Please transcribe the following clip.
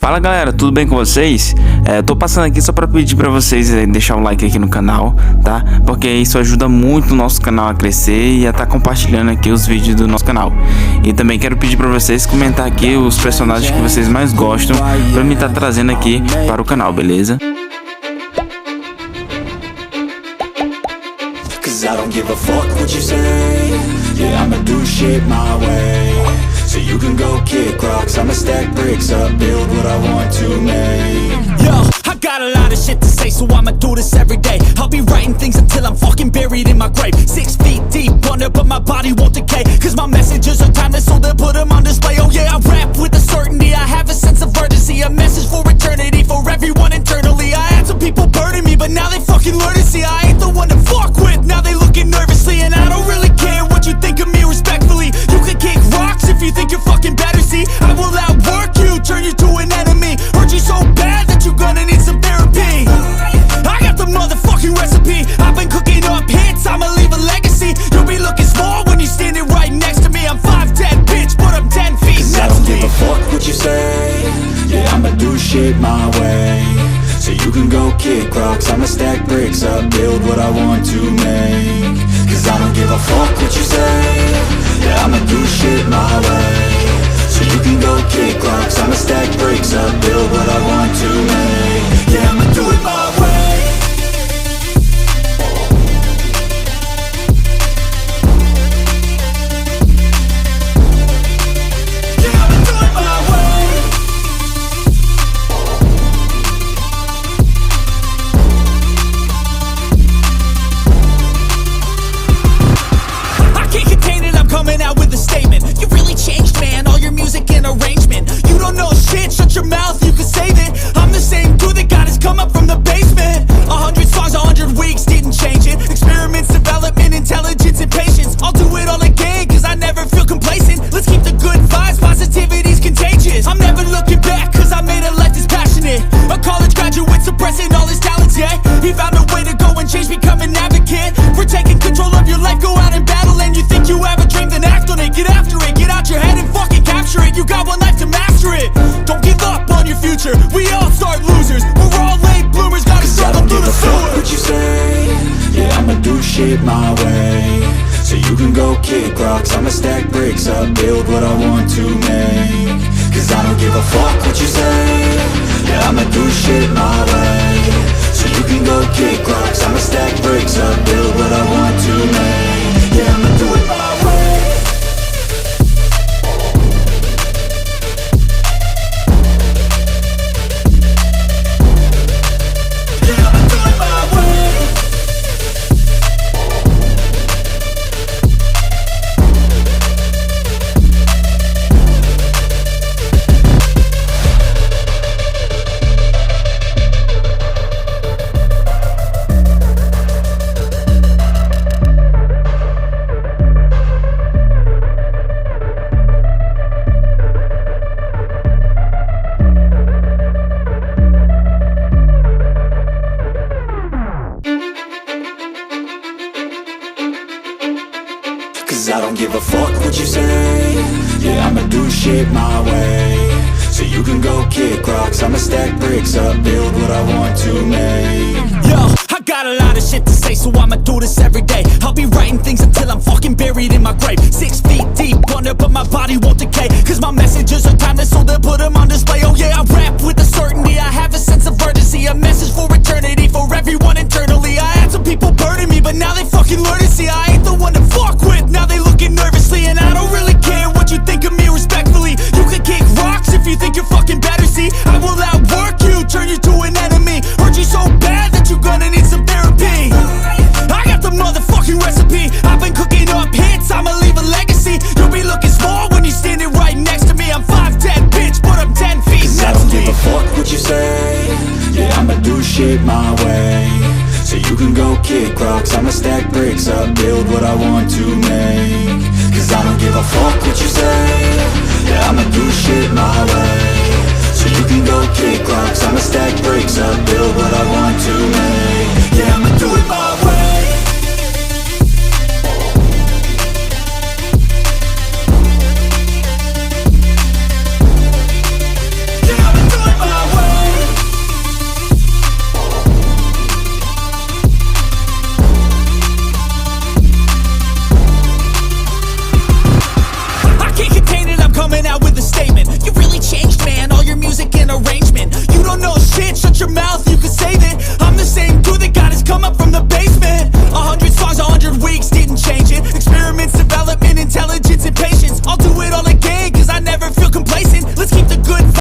Fala galera, tudo bem com vocês? Tô passando aqui só pra pedir pra vocês deixar o like aqui no canal, tá? Porque isso ajuda muito o nosso canal a crescer e a estar compartilhando aqui os vídeos do nosso canal. E também quero pedir pra vocês comentar aqui os personagens que vocês mais gostam pra mim estar trazendo aqui para o canal, beleza? I don't give a fuck what you say. Yeah, I'ma do shit my way. So you can go kick rocks, I'ma stack bricks up, build what I want to make. Yo, I got a lot of shit to say, so I'ma do this every day. I'll be writing things until I'm fucking buried in my grave. 6 feet deep under, but my body won't decay. Cause my messages are timeless, so they'll put them on display. Oh yeah, I rap with a certainty, I have a sense of urgency. A message for eternity, for everyone internally. I had some people burning me, but now they fucking learn to see I ain't the one to fuck with, now they looking nervously. And I don't really care what you think of me respectfully. You can kick rocks if you think you're fucking better, see I will outwork you, turn you to an enemy. Hurt you so bad that you're gonna need some therapy. I got the motherfucking recipe, I've been cooking up hits, I'ma leave a legacy. You'll be looking small when you're standing right next to me. I'm 5'10", bitch, but I'm 10 feet I don't give a fuck what you say. Yeah, I'ma do shit my way. So you can go kick rocks, I'ma stack bricks up, build what I want to make. Cause I don't give a fuck what you say. Yeah, I'ma do shit my way. So you can go kick rocks, I'ma stack bricks up, build what I want to make. Yeah, I'ma do it my way. Coming out with a statement. You really changed, man, all your music and arrangement. You don't know shit, shut your mouth, you can save it. I'm the same dude that got his come up from the basement. 100 songs, 100 weeks, didn't change it. Experiments, development, intelligence, and patience. I'll do it all again, cause I never feel complacent. Let's keep the good vibes, positivity's contagious. I'm never looking back, cause I made a life that's passionate. A college graduate suppressing all his talents, yeah. He found a way to go and change, become an advocate. For taking control of your life, go out and battle. And you think you have a dream, then act on it, get after it. Get out your head and fucking capture it. You got one life to master it. Don't give up on your future, we all start losers. We're all late bloomers, gotta struggle through the sewer. I don't give a fuck what you say. Yeah, I'ma do shit my way. So you can go kick rocks, I'ma stack bricks up, build what I want to make. Cause I don't give a fuck what you say. Yeah, I'ma do shit my way. So you can go kick rocks, I'ma stack bricks up, build what I want to make. Yeah, I'ma do it my way. Yeah, I'ma do it my way. Cause I don't give a fuck what you say. Yeah, I'ma do shit my way. So you can go kick rocks, I'ma stack bricks up, build what I want to make. Yo, I got a lot of shit to say, so I'ma do this every day. I'll be writing things until I'm fucking buried in my grave. 6 feet deep under, but my body won't decay. Cause my messages are timeless, so they'll put them on display. Oh yeah, I rap with a certainty, I have a sense of urgency. A message for eternity, for everyone internally. I had some people burning me, but now they fucking learn to see I ain't the one to fuck with, now they looking nervously. And I don't really care what you think of me respectfully. You can kick rocks if you think you're fucking better, see I will outwork you, turn you to an enemy. Hurt you so bad that you're gonna need some therapy. I got the motherfucking recipe, I've been cooking up hits, I'ma leave a legacy. You'll be looking small when you're standing right next to me. I'm 5'10", bitch, but I'm 10 feet Cause I don't give a fuck what you say. Yeah, I'ma do shit my way. So you can go kick rocks, I'ma stack bricks up, build what I want to make. Cause I don't give a fuck what you say. Yeah, I'ma do shit my way. So you can go kick rocks, I'ma stack